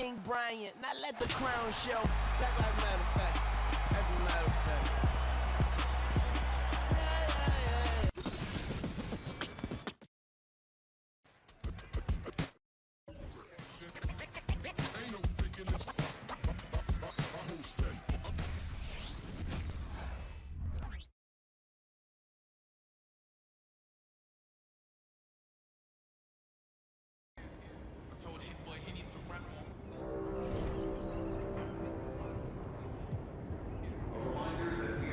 King Bryant. Now let the crown show. Black Lives Matter fact. That's a matter of fact. A reminder that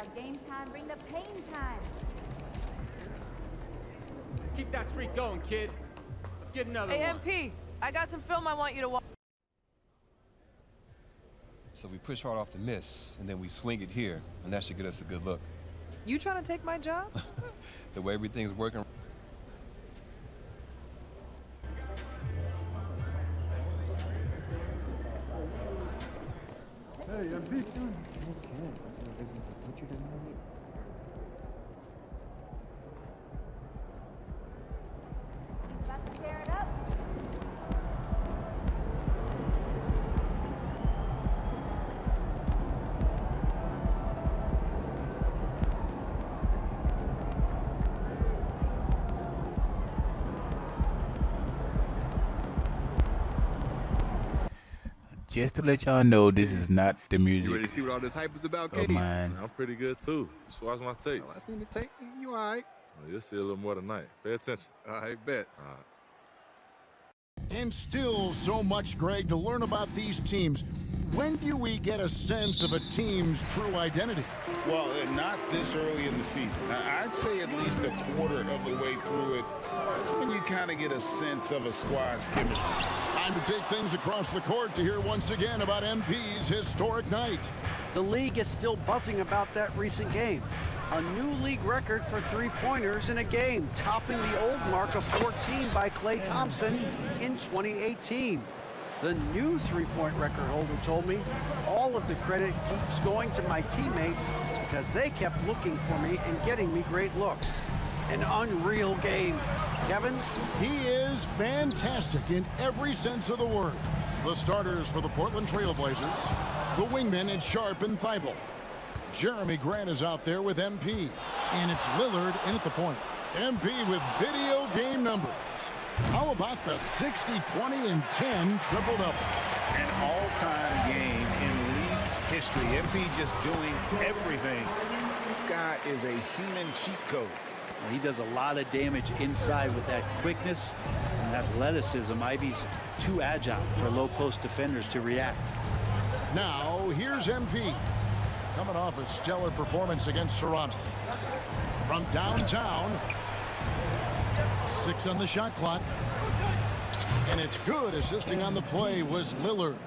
like game time, bring the pain time. Keep that streak going, kid. Let's get another Hey, one. MP, I got some film I want you to watch. So we push hard off the miss, and then we swing it here, and that should get us a good look. You trying to take my job? The way everything's working. He's about to tear it up. Just to let y'all know, this is not the music You ready to see what all this hype is about, of Katie? mine. I'm pretty good too. Just watch my tape. Oh, I seen the tape. You all right? Well, you'll see a little more tonight. Pay attention. I bet. All right. And still so much, Greg, to learn about these teams. When do we get a sense of a team's true identity? Well, not this early in the season. I'd say at least a quarter of the way through it. That's when you kind of get a sense of a squad's chemistry. Time to take things across the court to hear once again about MP's historic night. The league is still buzzing about that recent game. A new league record for three-pointers in a game, topping the old mark of 14 by Klay Thompson in 2018. The new three-point record holder told me all of the credit keeps going to my teammates because they kept looking for me and getting me great looks. An unreal game. Kevin? He is fantastic in every sense of the word. The starters for the Portland Trailblazers, the wingmen at Sharp and Thibault. Jeremy Grant is out there with MP, and it's Lillard in at the point. MP with video game numbers. How about the 60, 20, and 10 triple-double? An all-time game in league history. MP just doing everything. This guy is a human cheat code. He does a lot of damage inside with that quickness and athleticism. Ivy's too agile for low-post defenders to react. Now, here's MP. Coming off a stellar performance against Toronto. From downtown, 6 on the shot clock. And it's good. Assisting on the play was Lillard.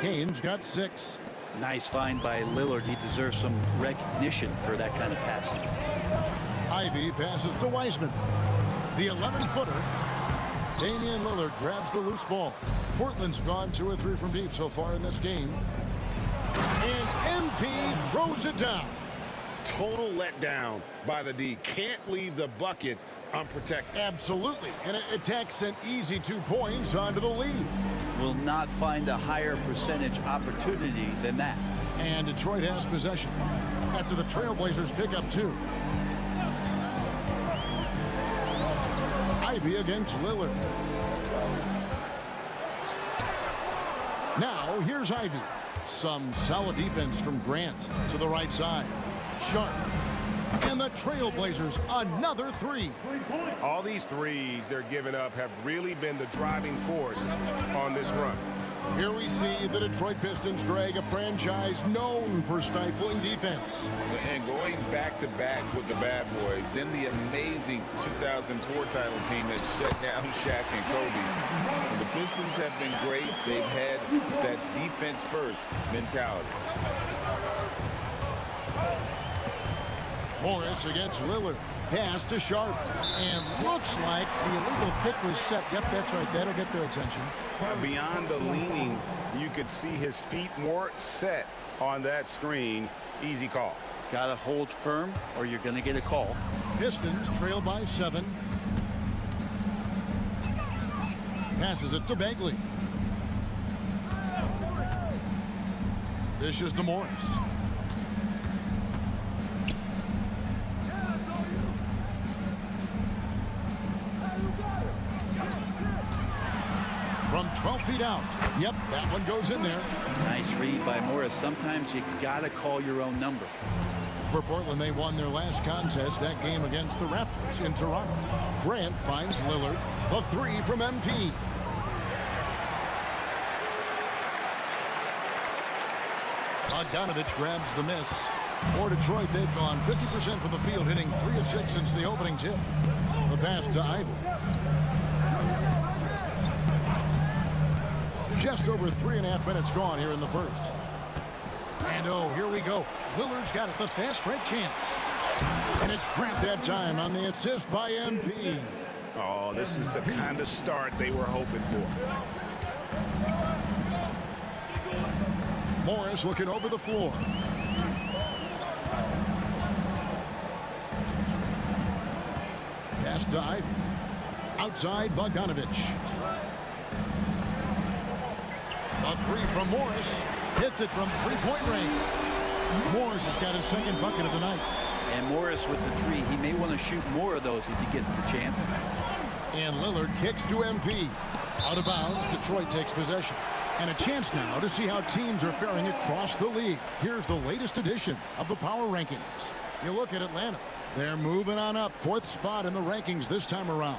Kane's got 6. Nice find by Lillard. He deserves some recognition for that kind of passing. Ivy passes to Wiseman. The 11-footer. Damian Lillard grabs the loose ball. Portland's gone 2 or 3 from deep so far in this game. And MP throws it down. Total letdown by the D. Can't leave the bucket unprotected. Absolutely. And it attacks an easy 2 points onto the lead. Will not find a higher percentage opportunity than that. And Detroit has possession after the Trailblazers pick up 2. Ivy against Lillard. Now here's Ivy. Some solid defense from Grant to the right side. Sharp. And the Trailblazers another 3. All these threes they're giving up have really been the driving force on this run. Here we see the Detroit Pistons, Greg, a franchise known for stifling defense. And going back-to-back with the bad boys, then the amazing 2004 title team that shut down Shaq and Kobe. And the Pistons have been great. They've had that defense-first mentality. Morris against Lillard. Pass to Sharp. And looks like the illegal pick was set. Yep, that's right. That'll get their attention. Beyond the leaning, you could see his feet more set on that screen. Easy call. Got to hold firm or you're going to get a call. Pistons trail by 7. Passes it to Bagley. Dishes to Morris. From 12 feet out. Yep, that one goes in there. Nice read by Morris. Sometimes you got to call your own number. For Portland, they won their last contest, that game against the Raptors in Toronto. Grant finds Lillard. The 3 from MP. Bogdanovich grabs the miss. For Detroit, they've gone 50% from the field, hitting 3 of 6 since the opening tip. The pass to Ivy. Just over 3.5 minutes gone here in the first. And oh, here we go. Lillard's got it, the fast break chance. And it's grabbed that time on the assist by MP. Oh, this is the kind of start they were hoping for. Morris looking over the floor. Pass to Ivy. Outside Bogdanovich. A 3 from Morris. Hits it from three-point range. Morris has got his second bucket of the night. And Morris with the 3. He may want to shoot more of those if he gets the chance. And Lillard kicks to MP. Out of bounds, Detroit takes possession. And a chance now to see how teams are faring across the league. Here's the latest edition of the power rankings. You look at Atlanta. They're moving on up. 4th spot in the rankings this time around.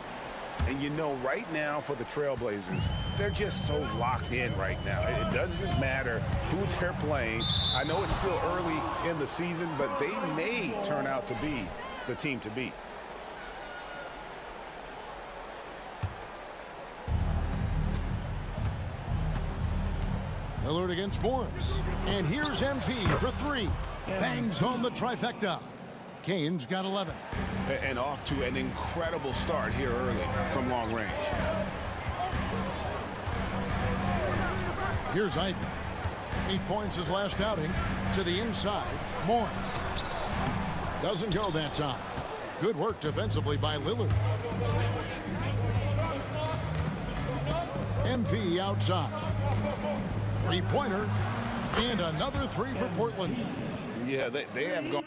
And you know, right now for the Trailblazers, they're just so locked in right now. It doesn't matter who they're playing. I know it's still early in the season, but they may turn out to be the team to beat. Lillard against Morris. And here's MP for 3. Bangs home the trifecta. Kane's got 11. And off to an incredible start here early from long range. Here's Ivy. 8 points his last outing. To the inside, Morris. Doesn't go that time. Good work defensively by Lillard. MP outside. 3-pointer. And another 3 for Portland. Yeah, they have gone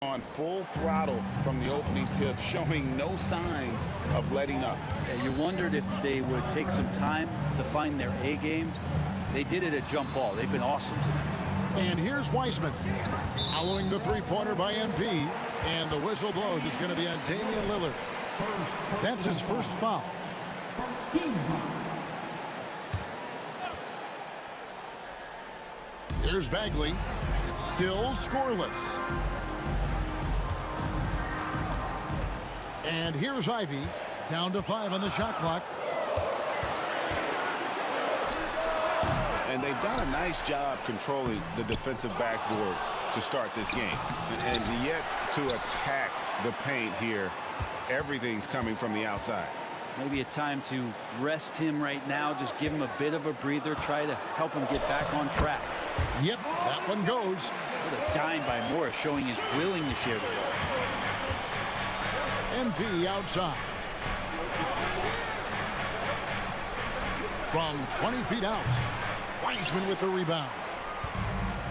on full throttle from the opening tip, showing no signs of letting up. You wondered if they would take some time to find their A game. They did it at jump ball. They've been awesome tonight. And here's Wiseman. Following the 3-pointer by MP. And the whistle blows. It's going to be on Damian Lillard. That's his first foul. Here's Bagley. Still scoreless. And here's Ivy. Down to 5 on the shot clock. And they've done a nice job controlling the defensive backboard to start this game. And yet to attack the paint here, everything's coming from the outside. Maybe a time to rest him right now. Just give him a bit of a breather. Try to help him get back on track. Yep, that one goes. What a dime by Morris, showing he's willing to share the ball. MP outside. From 20 feet out, Wiseman with the rebound.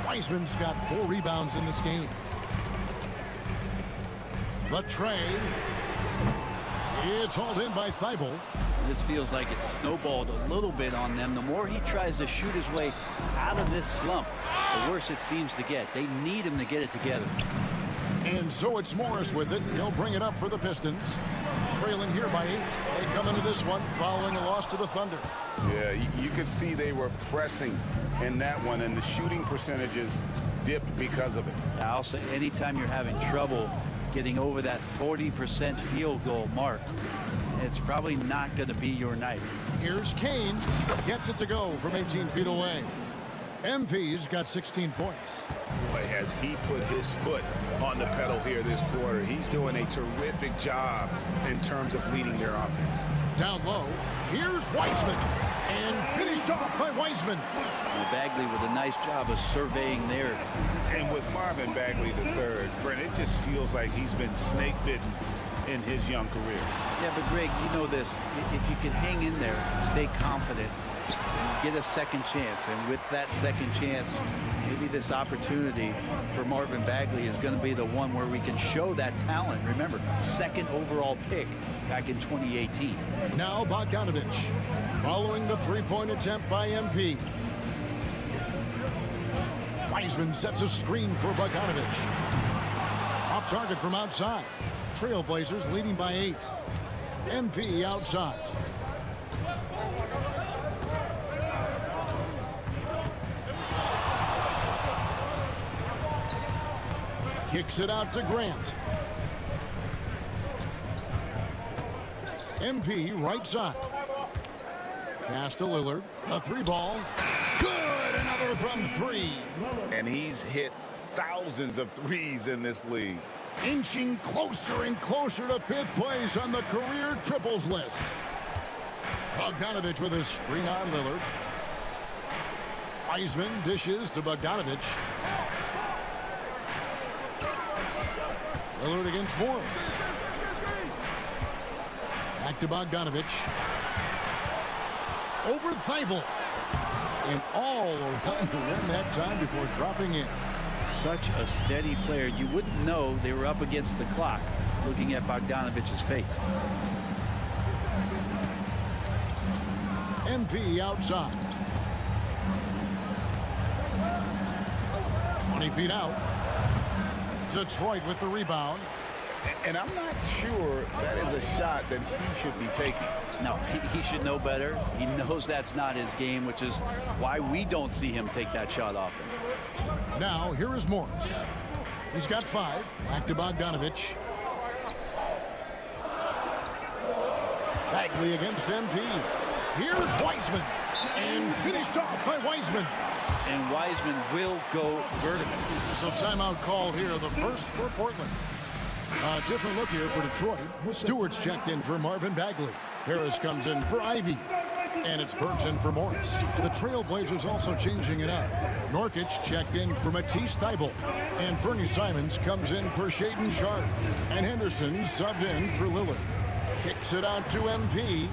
Wiseman's got 4 rebounds in this game. The tray. It's hauled in by Thibault. This feels like it's snowballed a little bit on them. The more he tries to shoot his way out of this slump, the worse it seems to get. They need him to get it together. And so it's Morris with it. He'll bring it up for the Pistons. Trailing here by 8. They come into this one following a loss to the Thunder. Yeah, you could see they were pressing in that one, and the shooting percentages dipped because of it. I'll say anytime you're having trouble getting over that 40% field goal mark, it's probably not going to be your night. Here's Kane. Gets it to go from 18 feet away. MP's got 16 points. But has he put his foot on the pedal here this quarter? He's doing a terrific job in terms of leading their offense. Down low, here's Wiseman. And finished off by Wiseman. And Bagley with a nice job of surveying there. And with Marvin Bagley III, Brent, it just feels like he's been snake bitten in his young career. Yeah, but Greg, you know this. If you can hang in there and stay confident, and get a second chance, and with that second chance, maybe this opportunity for Marvin Bagley is going to be the one where we can show that talent. Remember, 2nd overall pick back in 2018. Now Bogdanovich, following the 3-point attempt by MP. Wiseman sets a screen for Bogdanovich. Off target from outside. Trailblazers leading by 8. MP outside. Kicks it out to Grant. MP right side. Pass to Lillard. A three ball. Good. Another from three. And he's hit thousands of threes in this league. Inching closer and closer to fifth place on the career triples list. Bogdanovich with a screen on Lillard. Wiseman dishes to Bogdanovich. Lillard against Morris. Back to Bogdanovich. Over Thibault. And all around the rim that time before dropping in. Such a steady player. You wouldn't know they were up against the clock looking at Bogdanovich's face. MP outside. 20 feet out. Detroit with the rebound. And I'm not sure that is a shot that he should be taking. No, he should know better. He knows that's not his game, which is why we don't see him take that shot often. Now, here is Morris. He's got 5. Back to Bogdanovich. Bagley against MP. Here's Wiseman. And finished off by Wiseman. And Wiseman will go vertical. So timeout call here, the first for Portland. A different look here for Detroit. Stewart's checked in for Marvin Bagley. Harris comes in for Ivy. And it's Burks in for Morris. The Trailblazers also changing it up. Nurkic checked in for Matisse Thybulle. And Fernie Simons comes in for Shaedon Sharpe. And Henderson subbed in for Lillard. Kicks it out to MP.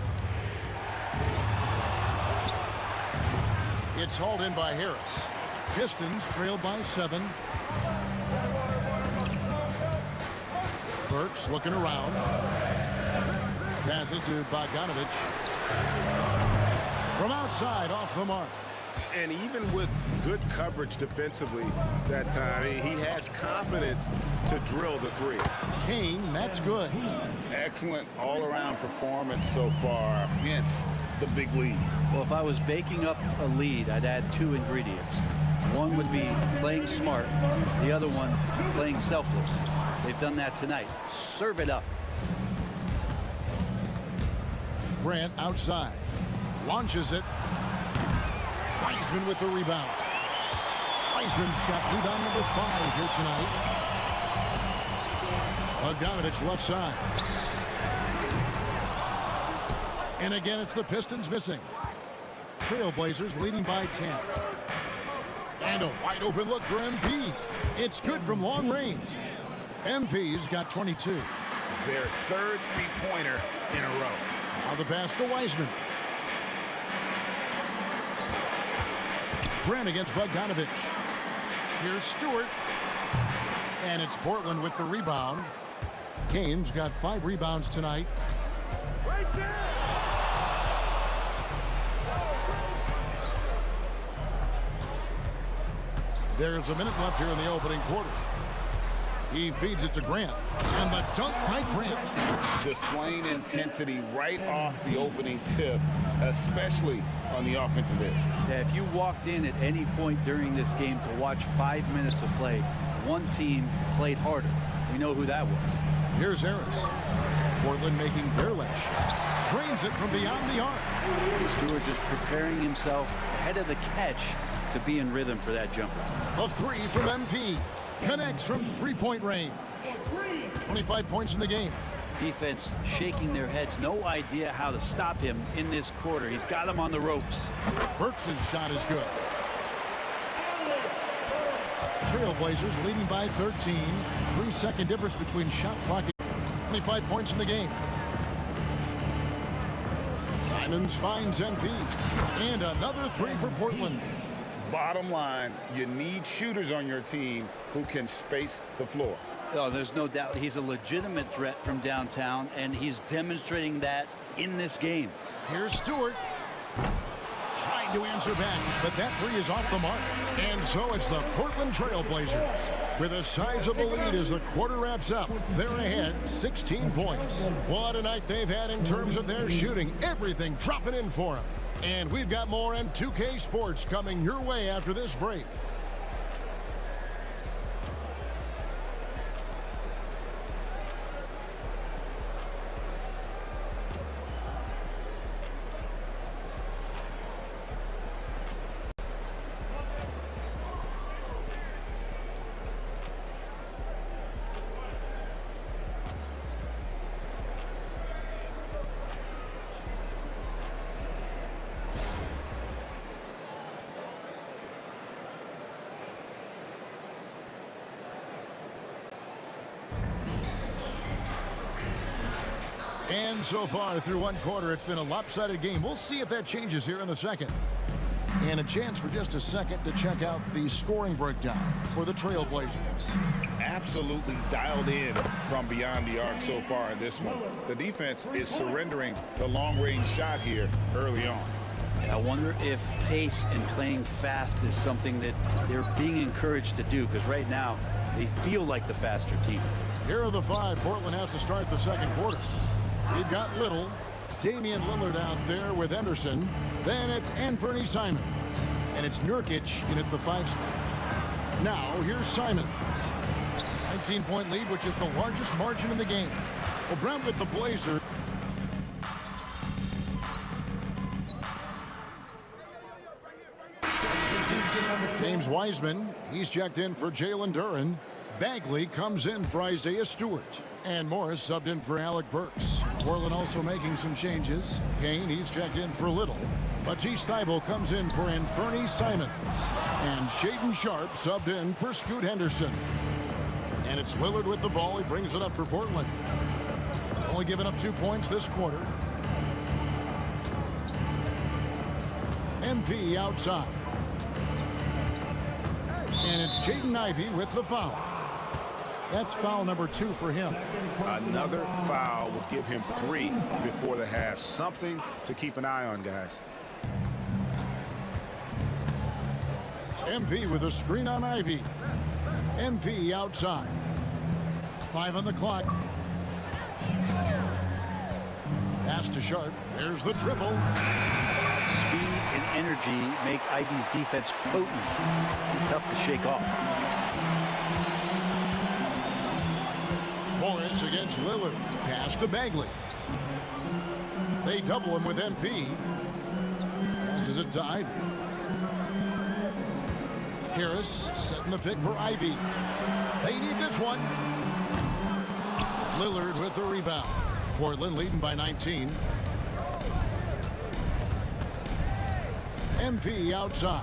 It's hauled in by Harris. Pistons trailed by 7. Burks looking around. Passes to Bogdanovich. From outside, off the mark. And even with good coverage defensively that time, he has confidence to drill the three. Kane, that's good. Excellent all-around performance so far against the big lead. Well, if I was baking up a lead, I'd add 2 ingredients. One would be playing smart. The other one, playing selfless. They've done that tonight. Serve it up. Grant outside. Launches it. Wiseman with the rebound. Wiseman's got rebound number 5 here tonight. Bogdanovich left side. And again, it's the Pistons missing. Trailblazers leading by 10. And a wide open look for MP. It's good from long range. MP's got 22. Their third three-pointer in a row. Now the pass to Wiseman. Grant against Bogdanovich. Here's Stewart. And it's Portland with the rebound. Kane's got 5 rebounds tonight. Right there! There's a minute left here in the opening quarter. He feeds it to Grant. And the dunk by Grant. Displaying intensity right off the opening tip, especially on the offensive end. Yeah, if you walked in at any point during this game to watch 5 minutes of play, one team played harder. We know who that was. Here's Harris. Portland making their last shot. Drains it from beyond the arc. Stewart just preparing himself ahead of the catch to be in rhythm for that jumper. A 3 from MP. Connects from three-point range. 25 points in the game. Defense shaking their heads. No idea how to stop him in this quarter. He's got him on the ropes. Burks' shot is good. Trailblazers leading by 13. 3-second difference between shot clock and 25 points in the game. Simons finds MP. And another 3 for Portland. Bottom line, you need shooters on your team who can space the floor. Oh, there's no doubt he's a legitimate threat from downtown, and he's demonstrating that in this game. Here's Stewart. Trying to answer back, but that 3 is off the mark. And so it's the Portland Trailblazers with a sizable lead as the quarter wraps up. They're ahead 16 points. What a night they've had in terms of their shooting. Everything dropping in for them. And we've got more M2K Sports coming your way after this break. And so far through one quarter, it's been a lopsided game. We'll see if that changes here in the second. And a chance for just a second to check out the scoring breakdown for the Trailblazers. Absolutely dialed in from beyond the arc so far in this one. The defense is surrendering the long-range shot here early on. I wonder if pace and playing fast is something that they're being encouraged to do, because right now they feel like the faster team. Here are the five Portland has to start the second quarter. They've got Little, Damian Lillard out there with Henderson. Then it's Anthony Simons. And it's Nurkic in at the 5 spot. Now here's Simons. 19-point lead, which is the largest margin in the game. Well, Brent with the Blazers. James Wiseman, he's checked in for Jalen Duren. Bagley comes in for Isaiah Stewart. And Morris subbed in for Alec Burks. Portland also making some changes. Kane, he's checked in for Little. Matisse Thybulle comes in for Anthony Simons. And Shaedon Sharpe subbed in for Scoot Henderson. And it's Lillard with the ball. He brings it up for Portland. Only giving up 2 points this quarter. MP outside. And it's Jaden Ivey with the foul. That's foul number 2 for him. Another foul would give him 3 before the half. Something to keep an eye on, guys. MP with a screen on Ivey. MP outside. 5 on the clock. Pass to Sharpe. There's the triple. Speed and energy make Ivey's defense potent. He's tough to shake off. Morris against Lillard. Pass to Bagley. They double him with MP. Passes it to Ivey. Harris setting the pick for Ivey. They need this one. Lillard with the rebound. Portland leading by 19. MP outside.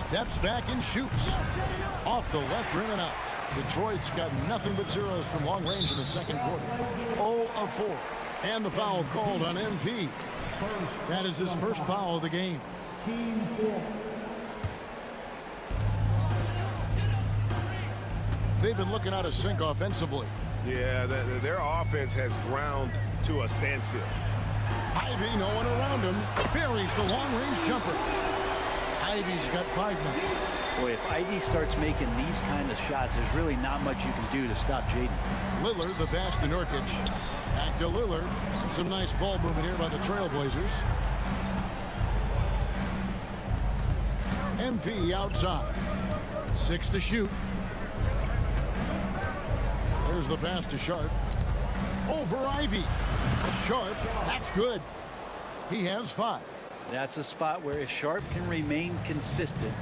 Steps back and shoots. Off the left rim and out. Detroit's got nothing but zeros from long range in the second quarter. 0 of 4. And the foul called on MP. That is his first foul of the game. They've been looking out of sync offensively. Yeah, their offense has ground to a standstill. Ivey, no one around him, buries the long-range jumper. Ivey's got 5 now. Boy, if Ivey starts making these kind of shots, there's really not much you can do to stop Jaden. Lillard, the pass to Nurkic. Back to Lillard. Some nice ball movement here by the Trailblazers. MP outside. 6 to shoot. There's the pass to Sharpe. Over Ivey. Sharpe, that's good. He has 5. That's a spot where if Sharpe can remain consistent,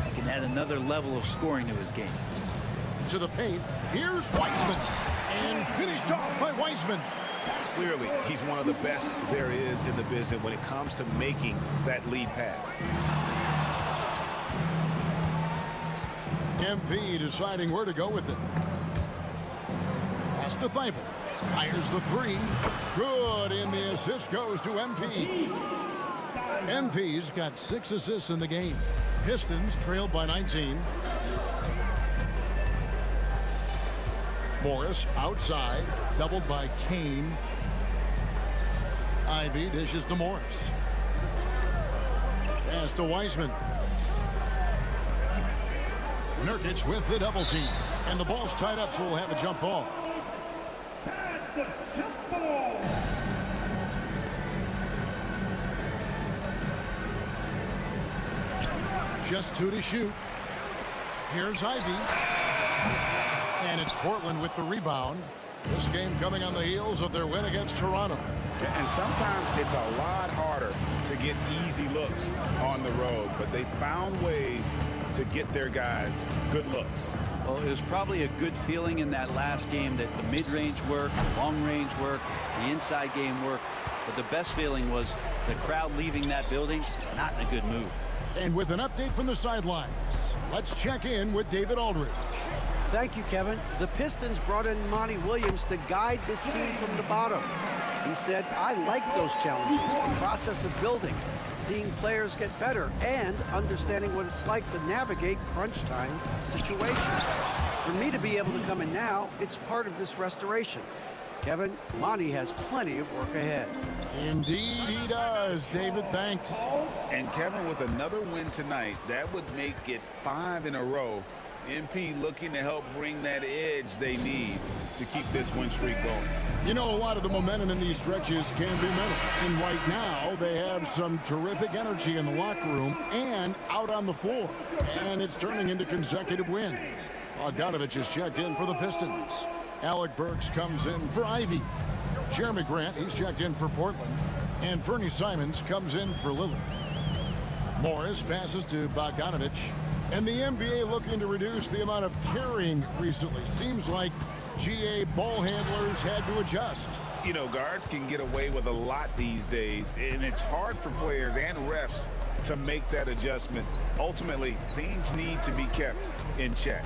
he can add another level of scoring to his game. To the paint. Here's Wiseman. And finished off by Wiseman. Clearly, he's one of the best there is in the business when it comes to making that lead pass. MP deciding where to go with it. Pass to Thybulle. Fires the 3. Good, and the assist goes to MP. MP's got 6 assists in the game. Pistons trailed by 19. Morris outside, doubled by Kane. Ivey dishes to Morris. Pass to Wiseman. Nurkic with the double team. And the ball's tied up, so we'll have a jump ball. Just 2 to shoot. Here's Ivey. And it's Portland with the rebound. This game coming on the heels of their win against Toronto. And sometimes it's a lot harder to get easy looks on the road, but they found ways to get their guys good looks. Well, it was probably a good feeling in that last game that the mid-range worked, the long-range worked, the inside game worked. But the best feeling was The crowd leaving that building, not in a good mood. And with an update from the sidelines, let's check in with David Aldridge. Thank you, Kevin. The Pistons brought in Monty Williams to guide this team from the bottom. He said, I like those challenges, the process of building, seeing players get better, and understanding what it's like to navigate crunch time situations. For me to be able to come in now, it's part of this restoration. Kevin, Monty has plenty of work ahead. Indeed he does, David. Thanks. And Kevin, with another win tonight, that would make it 5 in a row. MP looking to help bring that edge they need to keep this win streak going. You know, a lot of the momentum in these stretches can be mental. And right now, they have some terrific energy in the locker room and out on the floor. And it's turning into consecutive wins. Bogdanovich is checked in for the Pistons. Alec Burks comes in for Ivy. Jeremy Grant, he's checked in for Portland. And Fernie Simons comes in for Lillard. Morris passes to Bogdanovich. And the NBA looking to reduce the amount of carrying recently. Seems like GA ball handlers had to adjust. You know, guards can get away with a lot these days, and it's hard for players and refs to make that adjustment. Ultimately, things need to be kept in check.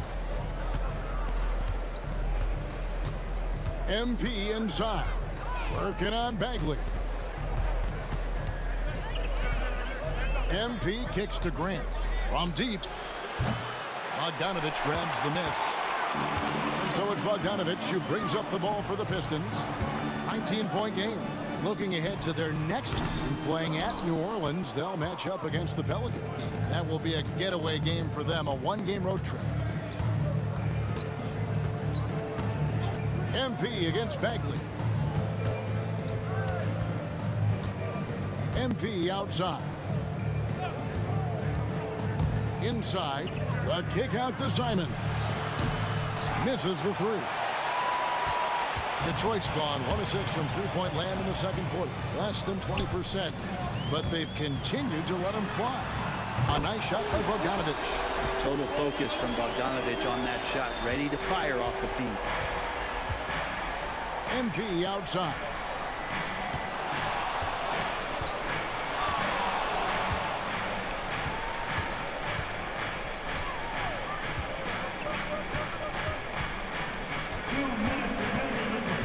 MP inside, working on Bagley. MP kicks to Grant from deep. Bogdanovich grabs the miss. And so it's Bogdanovich who brings up the ball for the Pistons. 19-point game. Looking ahead to their next game, playing at New Orleans, they'll match up against the Pelicans. That will be a getaway game for them, a one-game road trip. MP against Bagley. MP outside. Inside, a kick out to Simons. Misses the three. Detroit's gone 1 of 6 from three-point land in the second quarter. Less than 20%, but they've continued to let them fly. A nice shot by Bogdanovich. Total focus from Bogdanovich on that shot, ready to fire off the feet. MP outside.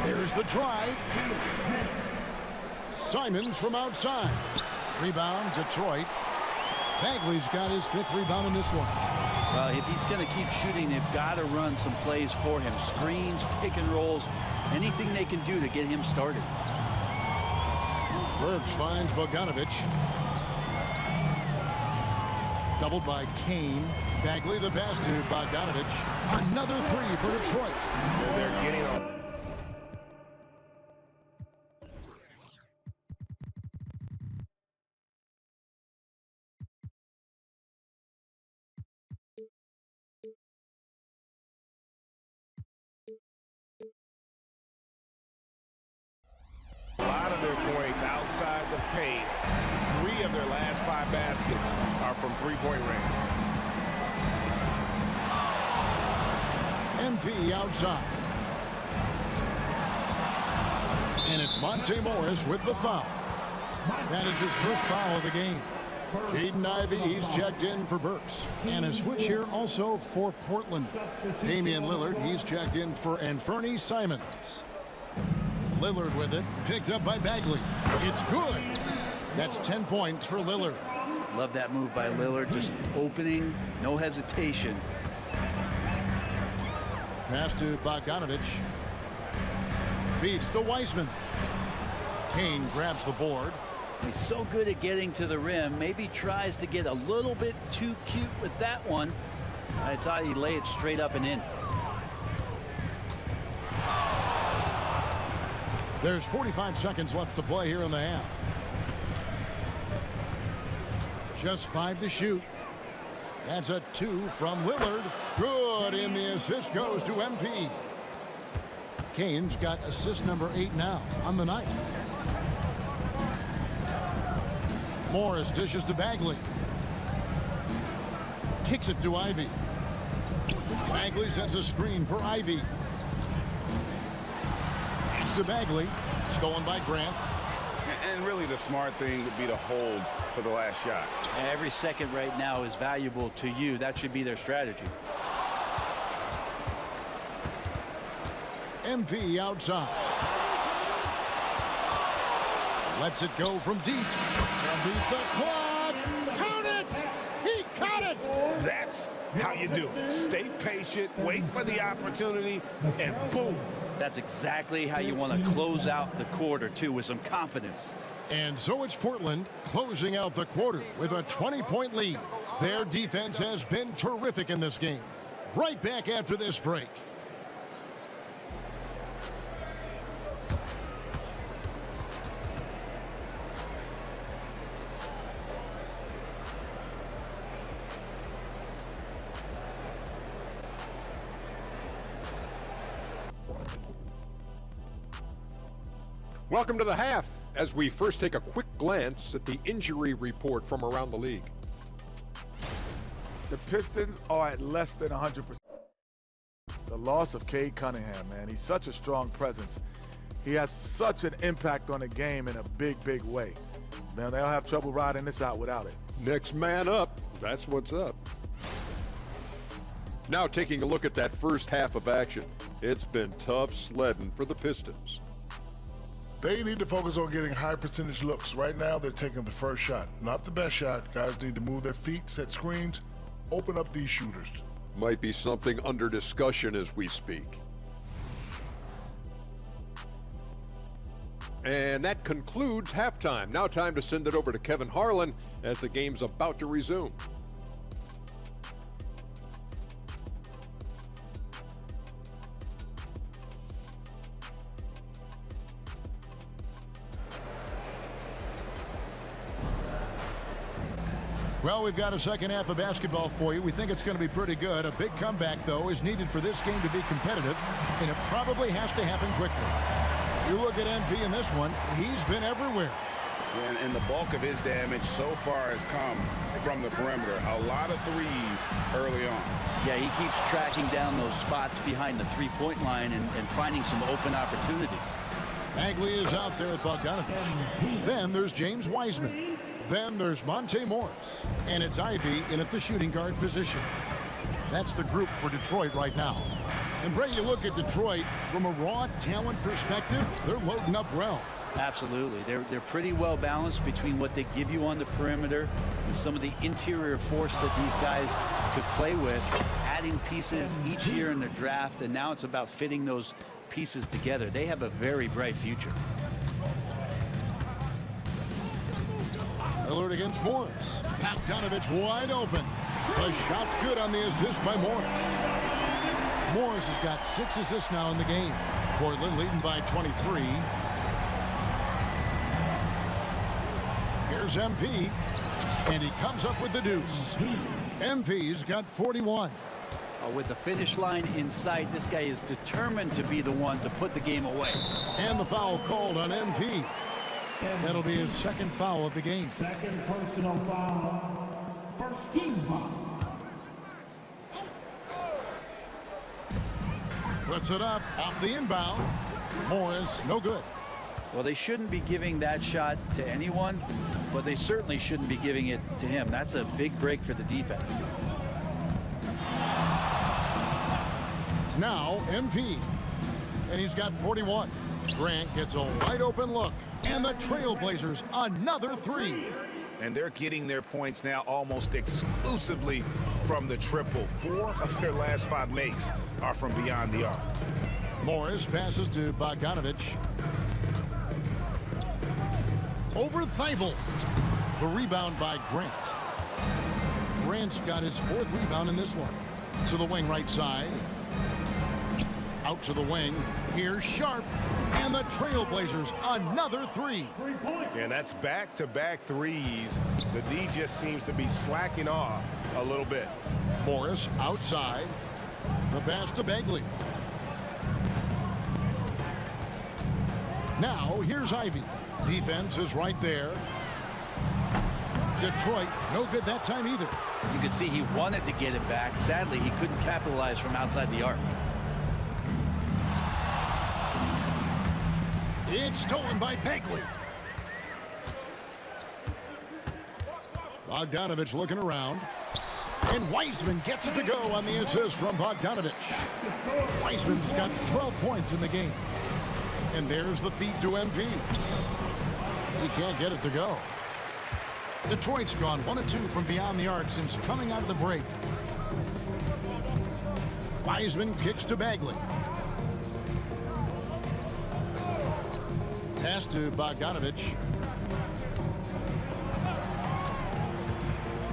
There's the drive. Simons from outside. Rebound, Detroit. Bagley's got his 5th rebound in this one. Well, if he's going to keep shooting, they've got to run some plays for him. Screens, pick and rolls, anything they can do to get him started. Burks finds Bogdanovich. Doubled by Kane. Bagley the pass to Bogdanovich. Another three for Detroit. They're getting on. A lot of their points outside the paint. 3 of their last 5 baskets are from three-point range. MP outside. And it's Monte Morris with the foul. That is his first foul of the game. Jaden Ivey, he's checked in for Burks. And a switch here also for Portland. Damian Lillard, he's checked in for Fernie Simons. Lillard with it, picked up by Bagley. It's good. That's 10 points for Lillard. Love that move by Lillard, just opening, no hesitation. Pass to Bogdanovich. Feeds to Weissman. Kane grabs the board. He's so good at getting to the rim. Maybe tries to get a little bit too cute with that one. I thought he'd lay it straight up and in. There's 45 seconds left to play here in the half. Just 5 to shoot. That's a 2 from Lillard. Good, and the assist goes to MP. Kane's got assist number 8 now on the night. Morris dishes to Bagley. Kicks it to Ivy. Bagley sets a screen for Ivy. To Bagley, stolen by Grant. And really the smart thing would be to hold for the last shot. Every second right now is valuable to you. That should be their strategy. MP outside. Lets it go from deep. And beat the clock. Count it! He caught it! That's how you do it. Stay patient, wait for the opportunity, and boom. That's exactly how you want to close out the quarter, too, with some confidence. And so it's Portland closing out the quarter with a 20-point lead. Their defense has been terrific in this game. Right back after this break. Welcome to the half, as we first take a quick glance at the injury report from around the league. The Pistons are at less than 100%. The loss of Cade Cunningham, man, he's such a strong presence. He has such an impact on the game in a big, big way. Man, they'll have trouble riding this out without it. Next man up, that's what's up. Now taking a look at that first half of action. It's been tough sledding for the Pistons. They need to focus on getting high percentage looks. Right now, they're taking the first shot. Not the best shot. Guys need to move their feet, set screens, open up these shooters. Might be something under discussion as we speak. And that concludes halftime. Now time to send it over to Kevin Harlan as the game's about to resume. Well, we've got a second half of basketball for you. We think it's going to be pretty good. A big comeback, though, is needed for this game to be competitive, and it probably has to happen quickly. You look at MP in this one, he's been everywhere. And the bulk of his damage so far has come from the perimeter. A lot of threes early on. Yeah, he keeps tracking down those spots behind the three-point line and finding some open opportunities. Bagley is out there with Bogdanovich. Then there's James Wiseman. Then there's Monte Morris, and it's Ivy in at the shooting guard position. That's the group for Detroit right now. And Bray, you look at Detroit from a raw talent perspective, they're loading up well. Absolutely. They're pretty well balanced between what they give you on the perimeter and some of the interior force that these guys could play with, adding pieces each year in the draft, and now it's about fitting those pieces together. They have a very bright future. Alert against Morris. Bogdanovich wide open. The shot's good on the assist by Morris. Morris has got 6 assists now in the game. Portland leading by 23. Here's MP, and he comes up with the deuce. MP's got 41. With the finish line in sight, this guy is determined to be the one to put the game away. And the foul called on MP. That'll be his second foul of the game. Second personal foul. First team foul. Puts it up off the inbound. Morris, no good. Well, they shouldn't be giving that shot to anyone, but they certainly shouldn't be giving it to him. That's a big break for the defense. Now MP, and he's got 41. Grant gets a wide open look, and the Trailblazers another 3. And they're getting their points now almost exclusively from the triple. 4 of their last 5 makes are from beyond the arc. Morris passes to Bogdanovich. Over Thibault. The rebound by Grant. Grant's got his 4th rebound in this one. To the wing right side. Out to the wing. Here's Sharp. And the Trailblazers another 3. And that's back-to-back threes. The D just seems to be slacking off a little bit. Morris outside. The pass to Bagley. Now here's Ivy. Defense is right there. Detroit, no good that time either. You could see he wanted to get it back. Sadly, he couldn't capitalize from outside the arc. It's stolen by Bagley. Bogdanovich looking around. And Wiseman gets it to go on the assist from Bogdanovich. Wiseman's got 12 points in the game. And there's the feed to MP. He can't get it to go. Detroit's gone 1 of 2 from beyond the arc since coming out of the break. Wiseman kicks to Bagley. Pass to Bogdanovich.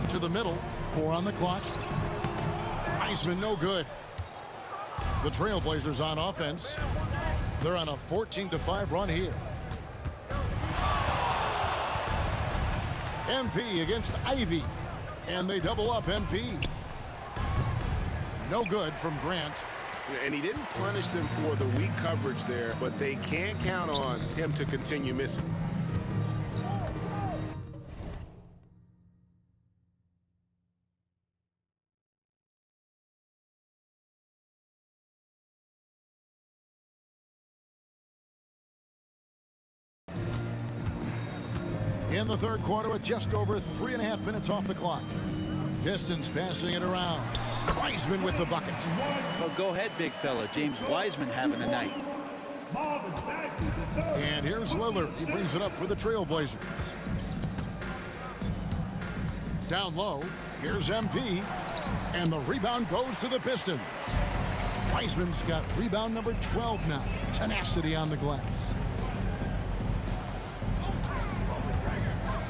To the middle. 4 on the clock. Wiseman no good. The Trailblazers on offense. They're on a 14-5 run here. MP against Ivy. And they double up MP. No good from Grant. And he didn't punish them for the weak coverage there, but they can't count on him to continue missing. In the third quarter with just over 3.5 minutes off the clock. Pistons passing it around. Wiseman with the bucket. Well, go ahead, big fella. James Wiseman having a night. And here's Lillard. He brings it up for the Trailblazers. Down low. Here's MP. And the rebound goes to the Pistons. Wiseman's got rebound number 12 now. Tenacity on the glass.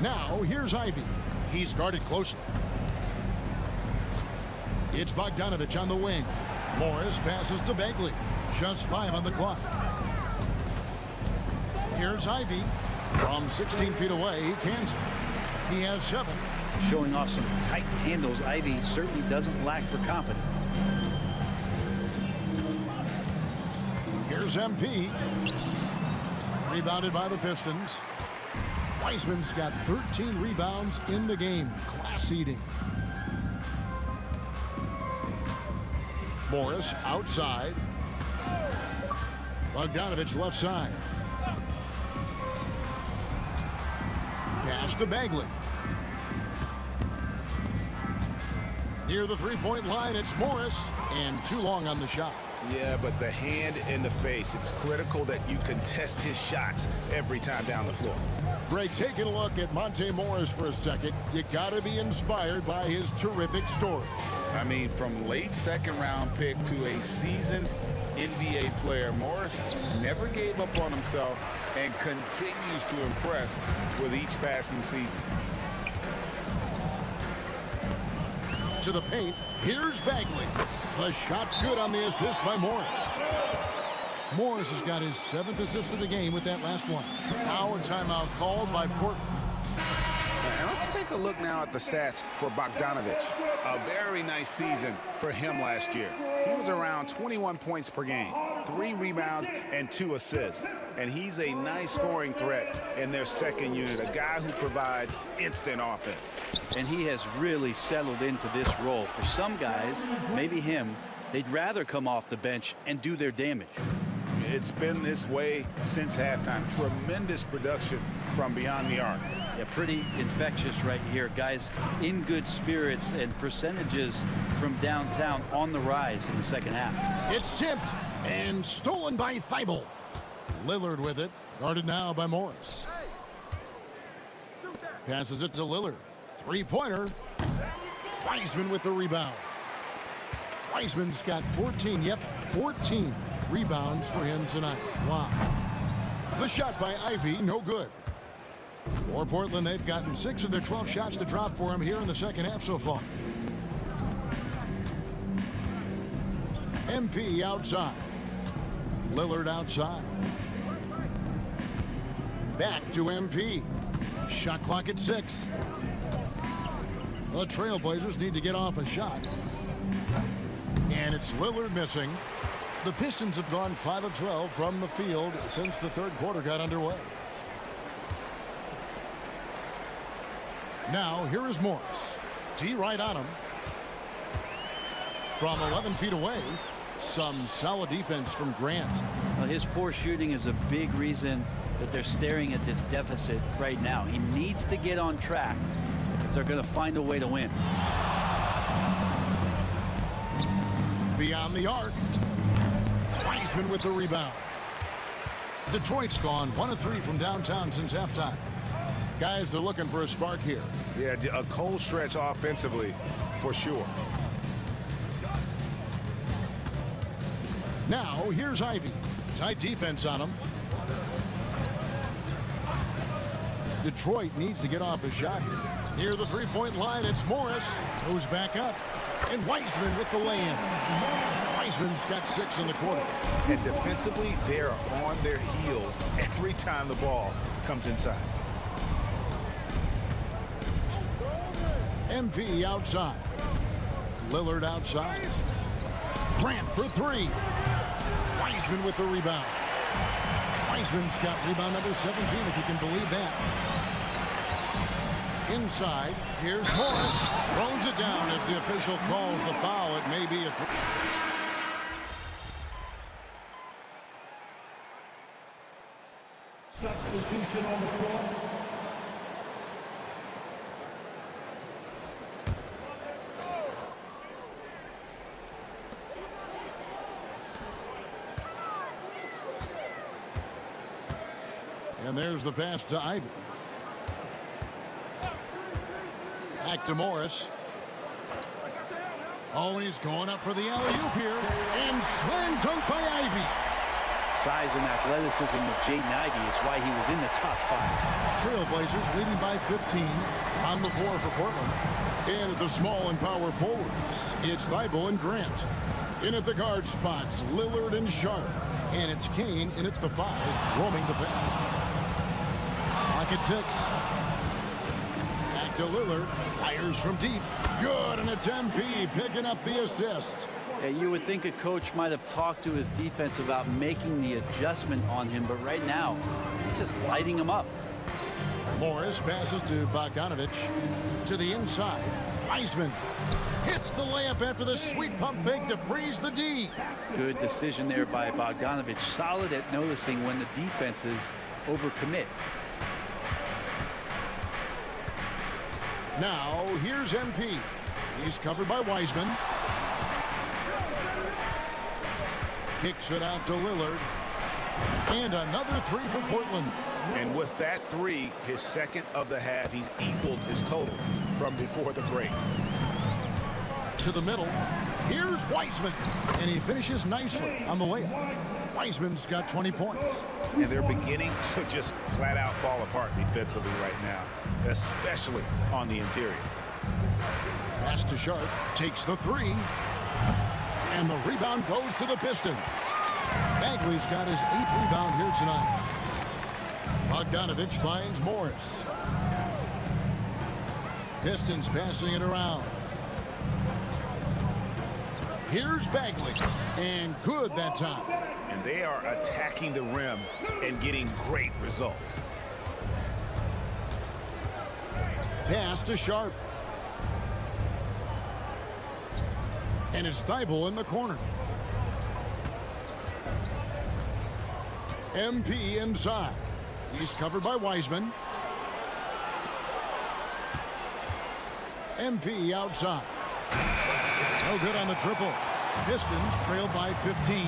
Now, here's Ivy. He's guarded closely. It's Bogdanovich on the wing. Morris passes to Bagley. Just 5 on the clock. Here's Ivy. From 16 feet away, he cans it. He has 7. Showing off some tight handles. Ivy certainly doesn't lack for confidence. Here's MP. Rebounded by the Pistons. Wiseman's got 13 rebounds in the game. Class eating. Morris outside. Bogdanovich left side. Pass to Bagley. Near the three-point line, it's Morris. And too long on the shot. Yeah, but the hand in the face, it's critical that you contest his shots every time down the floor. Greg, taking a look at Monte Morris for a second, you got to be inspired by his terrific story. I mean, from late second-round pick to a seasoned NBA player, Morris never gave up on himself and continues to impress with each passing season. To the paint, here's Bagley. The shot's good on the assist by Morris. Morris has got his 7th assist of the game with that last one. Now a timeout called by Portland. And let's take a look now at the stats for Bogdanovich. A very nice season for him last year. He was around 21 points per game, 3 rebounds, and 2 assists. And he's a nice scoring threat in their second unit, a guy who provides instant offense. And he has really settled into this role. For some guys, maybe him, they'd rather come off the bench and do their damage. It's been this way since halftime. Tremendous production from beyond the arc. Yeah, pretty infectious right here. Guys in good spirits, and percentages from downtown on the rise in the second half. It's tipped and stolen by Thibault. Lillard with it, guarded now by Morris. Passes it to Lillard. Three-pointer. Wiseman with the rebound. Wiseman's got 14, 14 rebounds for him tonight. Wow. The shot by Ivy, no good. For Portland, they've gotten 6 of their 12 shots to drop for him here in the second half so far. MP outside. Lillard outside. Back to MP. Shot clock at 6. The Trailblazers need to get off a shot. And it's Lillard missing. The Pistons have gone 5 of 12 from the field since the third quarter got underway. Now, here is Morris. T right on him. From 11 feet away, some solid defense from Grant. Well, his poor shooting is a big reason that they're staring at this deficit right now. He needs to get on track if if they're going to find a way to win. Beyond the arc. Wiseman with the rebound. Detroit's gone 1 of 3 from downtown since halftime. Guys, they're looking for a spark here. Yeah, a cold stretch offensively for sure. Now, here's Ivy. Tight defense on him. Detroit needs to get off a shot here. Near the three-point line, it's Morris. Goes back up. And Wiseman with the lay-in. Wiseman's got 6 in the quarter. And defensively, they're on their heels every time the ball comes inside. MP outside. Lillard outside. Grant for 3. Wiseman with the rebound. Wiseman's got rebound number 17, if you can believe that. Inside, here's Morris. Throws it down as the official calls the foul. It may be a 3. Substitution on the floor. And there's the pass to Ivy. Back to Morris. Oh, he's going up for the alley-oop here. And slam dunk by Ivy. Size and athleticism of Jaden Ivey is why he was in the top 5. Trailblazers leading by 15 on the floor for Portland. And at the small and power forwards, it's Thibault and Grant. In at the guard spots, Lillard and Sharp. And it's Kane in at the 5, roaming the paint. Clock at 6. Back to Lillard. Fires from deep. Good, and it's MP picking up the assist. Yeah, you would think a coach might have talked to his defense about making the adjustment on him, but right now, he's just lighting him up. Morris passes to Bogdanovic. To the inside. Wiseman hits the layup after the sweet pump fake to freeze the D. Good decision there by Bogdanovic. Solid at noticing when the defenses overcommit. Now, here's MP. He's covered by Wiseman. Kicks it out to Lillard. And another 3 for Portland. And with that 3, his second of the half, he's equaled his total from before the break. To the middle. Here's Wiseman. And he finishes nicely on the layup. Wiseman's got 20 points. And they're beginning to just flat out fall apart defensively right now, especially on the interior. Pass to Sharp. Takes the 3. And the rebound goes to the Pistons. Bagley's got his 8th rebound here tonight. Bogdanovic finds Morris. Pistons passing it around. Here's Bagley. And good that time. And they are attacking the rim and getting great results. Pass to Sharp. And it's Thibault in the corner. MP inside. He's covered by Wiseman. MP outside. No good on the triple. Pistons trailed by 15.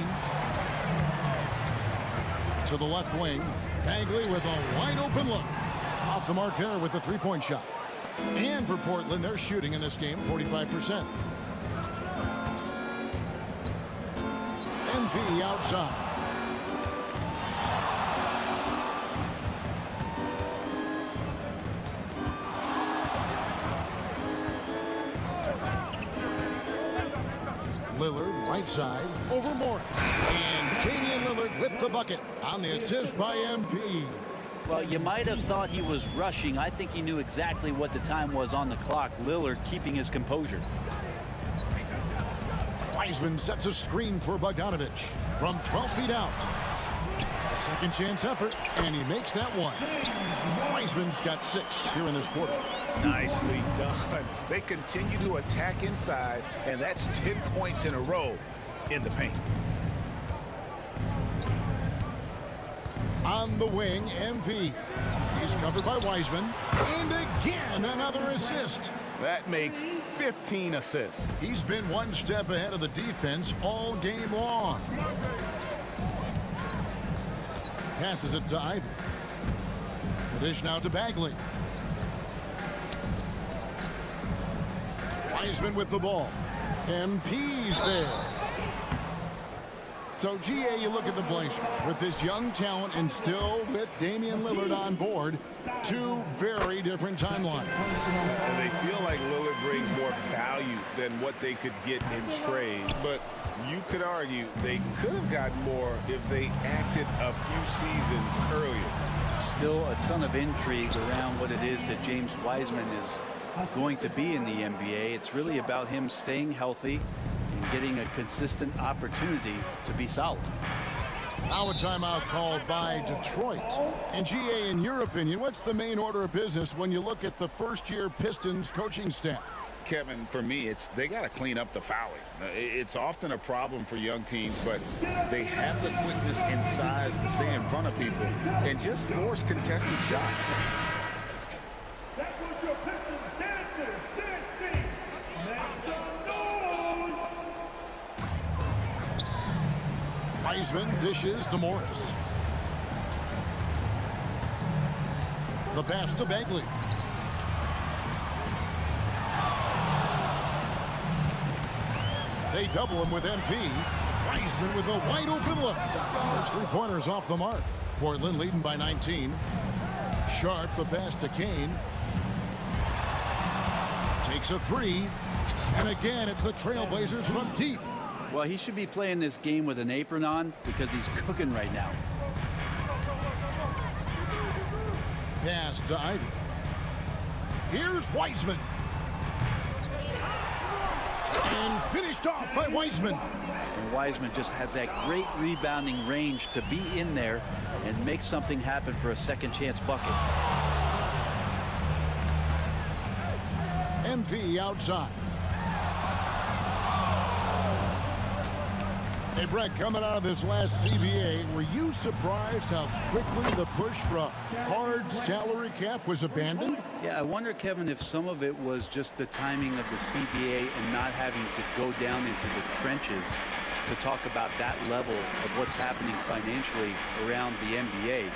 To the left wing. Bagley with a wide open look. Off the mark there with the 3-point shot. And for Portland, they're shooting in this game 45%. MP outside. Lillard right side over Morris. And Damian Lillard with the bucket on the assist by MP. Well, you might have thought he was rushing. I think he knew exactly what the time was on the clock. Lillard keeping his composure. Wiseman sets a screen for Bogdanovic from 12 feet out. A second chance effort, and he makes that one. Wiseman's got 6 here in this quarter. Nicely done. They continue to attack inside, and that's 10 points in a row in the paint. On the wing, MP. He's covered by Wiseman. And again, another assist. That makes 15 assists. He's been one step ahead of the defense all game long. Passes it to Ivy. The dish now to Bagley. Wiseman with the ball. MP's there. So, GA, you look at the Blazers with this young talent and still with Damian Lillard on board. Two very different timelines. And they feel like Lillard brings more value than what they could get in trade. But you could argue they could have gotten more if they acted a few seasons earlier. Still a ton of intrigue around what it is that James Wiseman is going to be in the NBA. It's really about him staying healthy and getting a consistent opportunity to be solid. Now a timeout called by Detroit. And GA, in your opinion, what's the main order of business when you look at the first-year Pistons coaching staff? Kevin, for me, they got to clean up the fouling. It's often a problem for young teams, but they have the quickness and size to stay in front of people and just force contested shots. Wiseman dishes to Morris. The pass to Bagley. They double him with MP. Wiseman with a wide open look. There's three-pointers off the mark. Portland leading by 19. Sharp, the pass to Kane. Takes a three. And again, it's the Trailblazers from deep. Well, he should be playing this game with an apron on because he's cooking right now. Pass to Ivy. Here's Wiseman. And finished off by Wiseman. And Wiseman just has that great rebounding range to be in there and make something happen for a second chance bucket. MP outside. Hey, Brett, coming out of this last CBA, were you surprised how quickly the push for a hard salary cap was abandoned? Yeah, I wonder, Kevin, if some of it was just the timing of the CBA and not having to go down into the trenches to talk about that level of what's happening financially around the NBA.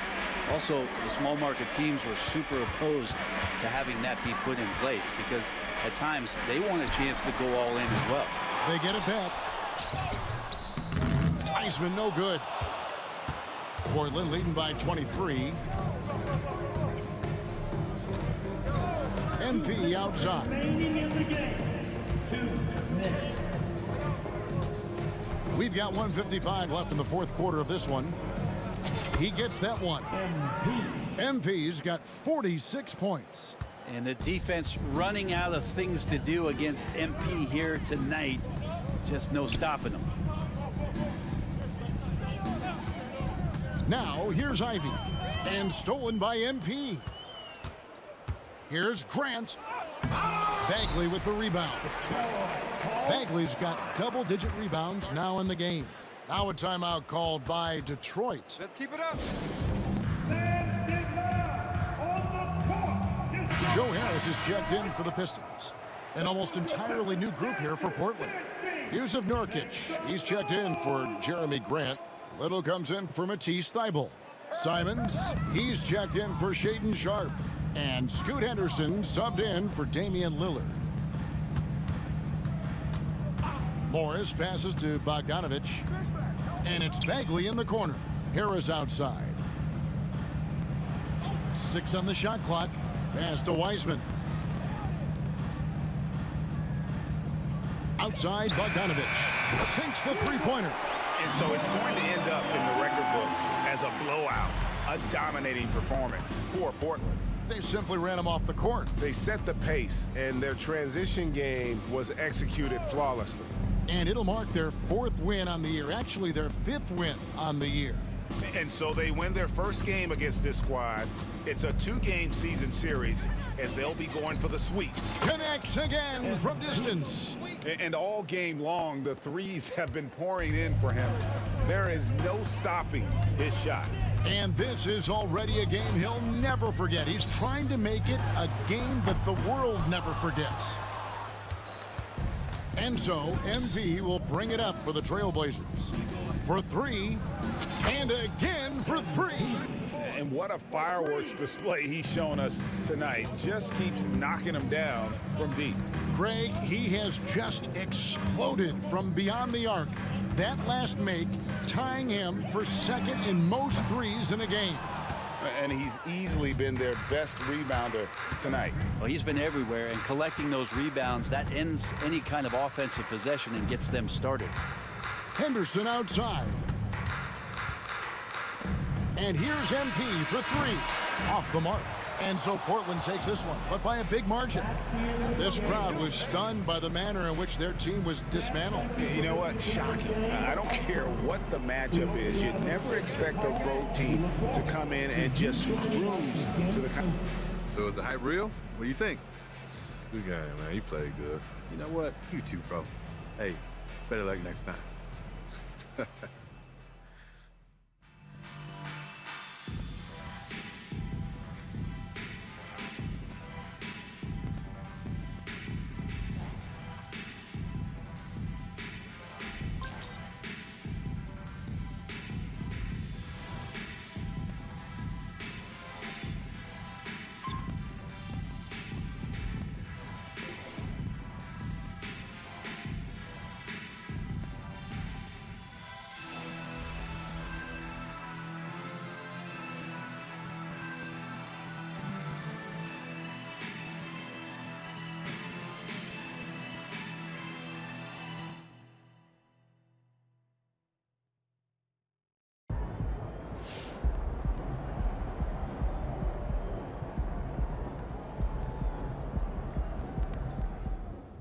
Also, the small market teams were super opposed to having that be put in place because at times they want a chance to go all in as well. They get it back. Wiseman no good. Portland leading by 23. MP outside. We've got 1:55 left in the fourth quarter of this one. He gets that one. MP's got 46 points. And the defense running out of things to do against MP here tonight. Just no stopping them. Now, here's Ivy. And stolen by MP. Here's Grant. Bagley with the rebound. Bagley's got double-digit rebounds now in the game. Now a timeout called by Detroit. Let's keep it up. Joe Harris is checked in for the Pistons. An almost entirely new group here for Portland. Yusuf Nurkic, he's checked in for Jeremy Grant. Little comes in for Matisse Thybulle. Simons, he's checked in for Shaedon Sharpe. And Scoot Henderson subbed in for Damian Lillard. Morris passes to Bogdanovich. And it's Bagley in the corner. Harris outside. 6 on the shot clock. Pass to Wiseman. Outside, Bogdanovich sinks the three-pointer. And so it's going to end up in the record books as a blowout, a dominating performance for Portland. They simply ran him off the court. They set the pace, and their transition game was executed flawlessly. And it'll mark their 4th win on the year, actually their 5th win on the year. And so they win their first game against this squad. It's a 2-game season series, and they'll be going for the sweep. Connects again from distance. And all game long, the threes have been pouring in for him. There is no stopping his shot. And this is already a game he'll never forget. He's trying to make it a game that the world never forgets. And so, MP will bring it up for the Trailblazers. For three, and again for three. And what a fireworks display he's shown us tonight. Just keeps knocking them down from deep. Greg, he has just exploded from beyond the arc. That last make tying him for second in most threes in a game. And he's easily been their best rebounder tonight. Well, he's been everywhere, and collecting those rebounds, that ends any kind of offensive possession and gets them started. Henderson outside. And here's MP for three. Off the mark. And so Portland takes this one, but by a big margin. This crowd was stunned by the manner in which their team was dismantled. You know what? Shocking. I don't care what the matchup is. You'd never expect a road team to come in and just cruise to the... So is the hype real? What do you think? Good game, man. You played good. You know what? You too, bro. Hey, better luck next time.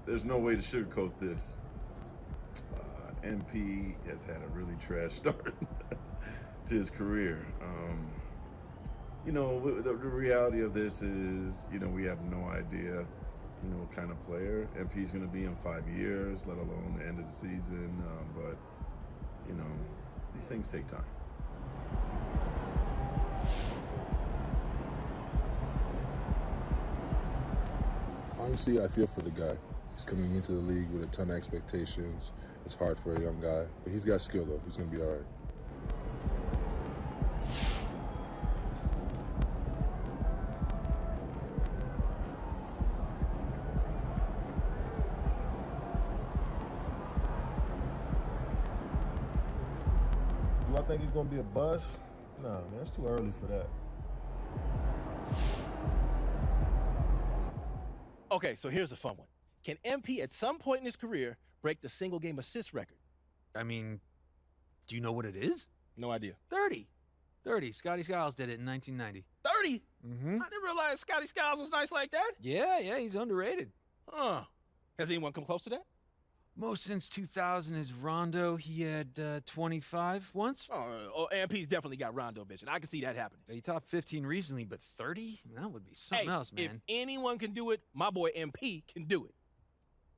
There's no way to sugarcoat this. MP has had a really trash start to his career. You know, the reality of this is, you know, we have no idea, you know, what kind of player MP's going to be in 5 years, let alone the end of the season. But, you know, these things take time. Honestly, I feel for the guy. He's coming into the league with a ton of expectations. It's hard for a young guy, but he's got skill, though. He's going to be all right. Do I think he's going to be a bust? No, man, it's too early for that. Okay, so here's a fun one. Can MP at some point in his career break the single game assist record? I mean, do you know what it is? No idea. 30. Scotty Skiles did it in 1990. 30? Mm-hmm. I didn't realize Scotty Skiles was nice like that. Yeah, he's underrated. Huh. Has anyone come close to that? Most since 2000 is Rondo. He had 25 once. Oh, MP's definitely got Rondo vision. I can see that happening. He topped 15 recently, but 30? That would be something else, man. If anyone can do it, my boy MP can do it.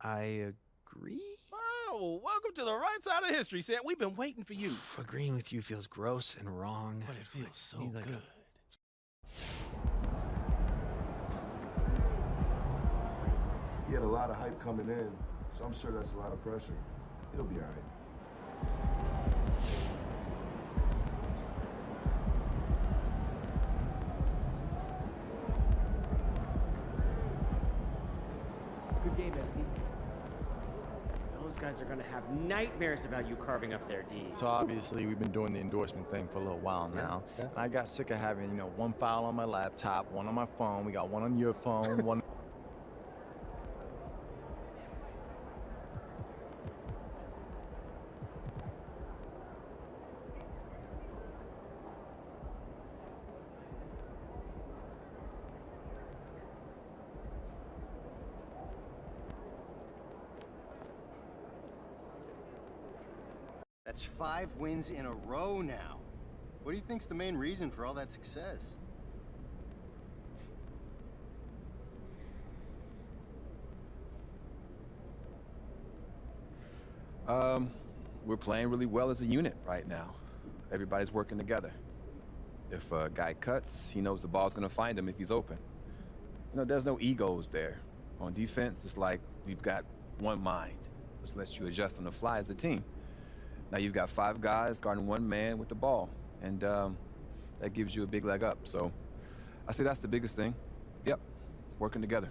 I agree. Oh, welcome to the right side of history, Sam. We've been waiting for you. Agreeing with you feels gross and wrong. But it feels so Need like good. He had a lot of hype coming in, so I'm sure that's a lot of pressure. He'll be all right. Good game, MP. Those guys are going to have nightmares about you carving up their D. So obviously we've been doing the endorsement thing for a little while now. Yeah. I got sick of having, one file on my laptop, one on my phone. We got one on your phone, one. That's 5 wins in a row now. What do you think's the main reason for all that success? We're playing really well as a unit right now. Everybody's working together. If a guy cuts, he knows the ball's gonna find him if he's open. You know, there's no egos there. On defense, it's like we've got one mind, which lets you adjust on the fly as a team. Now you've got 5 guys guarding 1 man with the ball, and that gives you a big leg up. So I say that's the biggest thing. Yep, working together.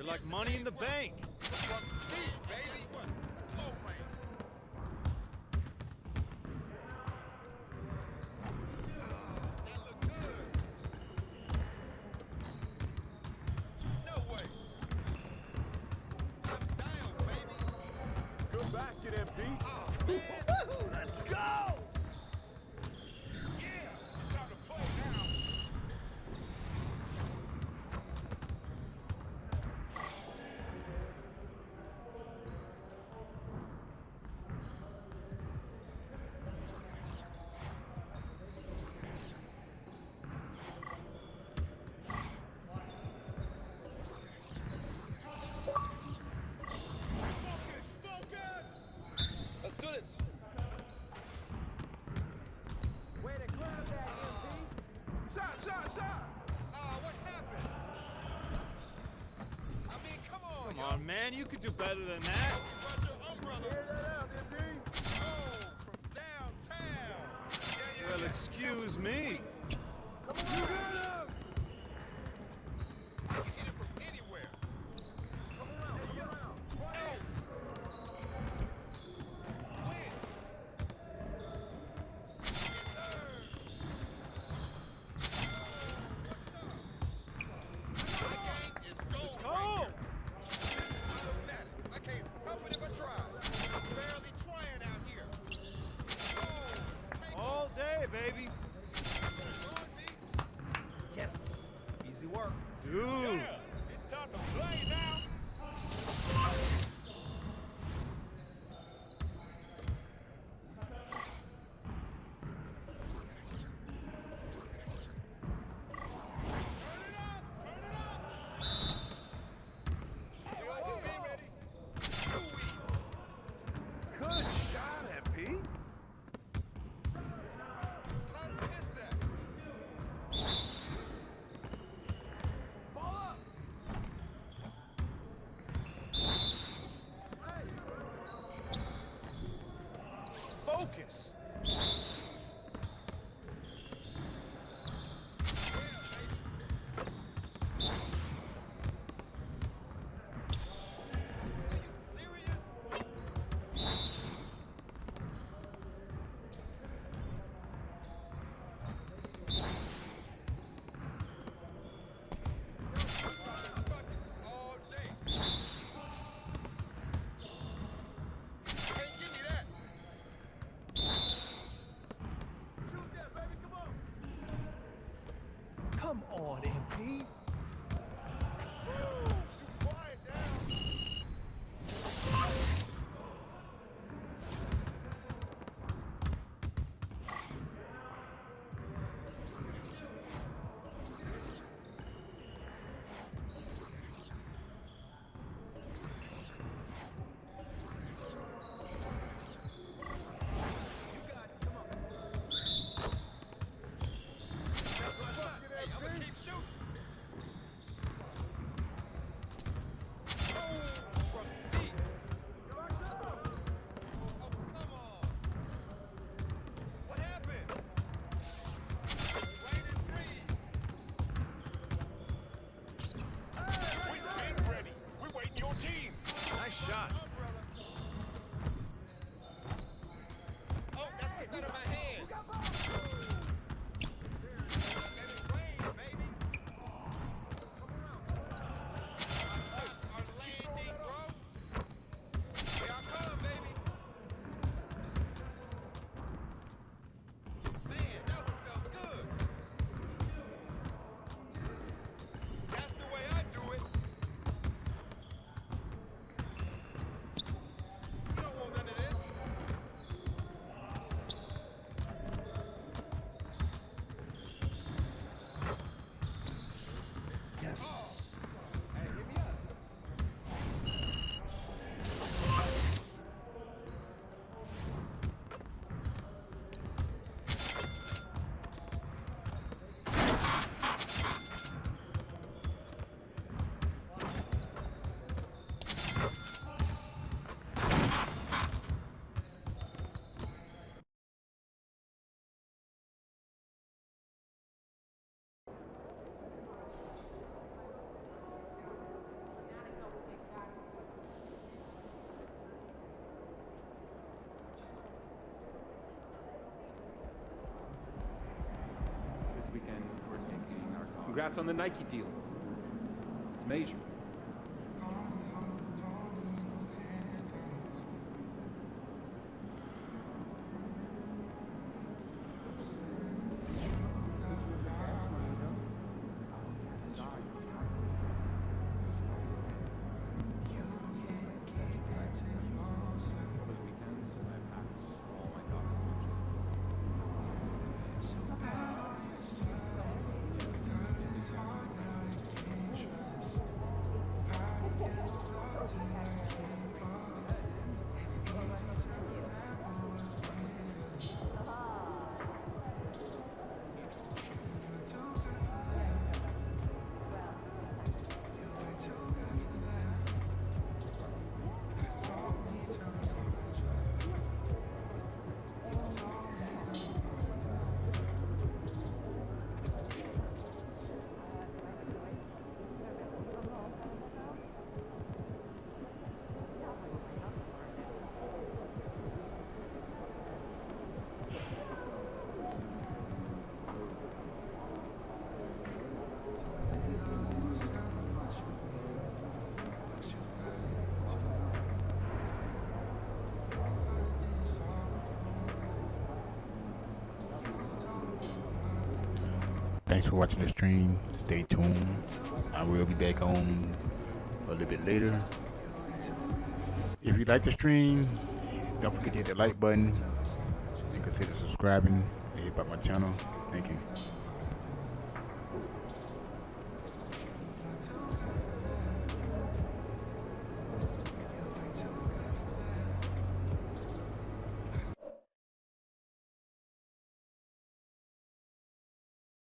Like Money in the Bank. Good basket, MP. Let's go! Come on, man, you could do better than that. Well, excuse me. Baby. Yes. Easy work. Dude. Yeah, it's time to play now. Good shot, MP. Ball Come on, MP. Congrats on the Nike deal. It's major. Thanks for watching the stream. Stay tuned. I will be back on a little bit later. If you like the stream, don't forget to hit the like button and consider subscribing and hit by my channel. Thank you.